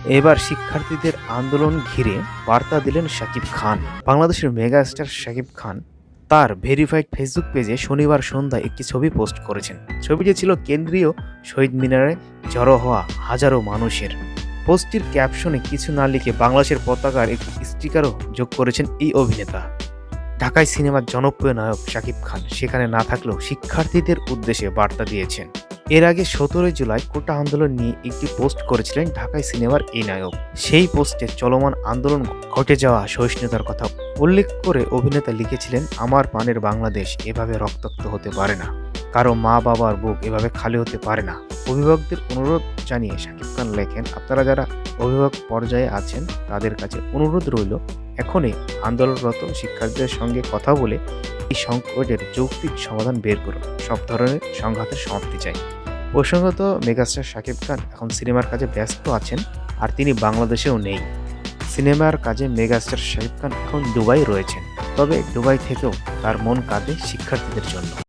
এবার শিক্ষার্থীদের আন্দোলন ঘিরে বার্তা দিলেন শাকিব খান। বাংলাদেশের মেগা স্টার শাকিব খান তার ভেরিফাইড ফেসবুক পেজে শনিবার সন্ধ্যায় একটি ছবি পোস্ট করেছেন। ছবিটি ছিল কেন্দ্রীয় শহীদ মিনারে জড়ো হওয়া হাজারো মানুষের। পোস্টটির ক্যাপশনে কিছু না লিখে বাংলাদেশের পতাকার একটি স্টিকারও যোগ করেছেন এই অভিনেতা। ঢাকায় সিনেমার জনপ্রিয় নায়ক শাকিব খান সেখানে না থাকলেও শিক্ষার্থীদের উদ্দেশ্যে বার্তা দিয়েছেন। এর আগে ১৭ জুলাই কোটা আন্দোলন নিয়ে একটি পোস্ট করেছিলেন ঢাকায় সিনেমার এই নায়ক। সেই পোস্টে চলমান আন্দোলন ঘটে যাওয়া সহিষ্ণুতার কথা উল্লেখ করে অভিনেতা লিখেছিলেন, আমার প্রাণের বাংলাদেশ এভাবে রক্তাক্ত হতে পারে না, কারো মা বাবার বুক এভাবে খালি হতে পারে না। অভিভাবকদের অনুরোধ জানিয়ে শাকিব খান লেখেন, আপনারা যারা অভিভাবক পর্যায়ে আছেন তাদের কাছে অনুরোধ রইল, এখনই আন্দোলনরত শিক্ষার্থীদের সঙ্গে কথা বলে এই সংকটের যৌক্তিক সমাধান বের করুন। সব ধরনের সংঘাতের সমাপ্তি চাই। প্রসঙ্গত, মেগাস্টার শাকিব খান এখন সিনেমার কাজে ব্যস্ত আছেন, আর তিনি বাংলাদেশেও নেই। সিনেমার কাজে মেগাস্টার শাকিব খান এখন দুবাই রয়েছেন, তবে দুবাই থেকেও তার মন কাঁদে শিক্ষার্থীদের জন্য।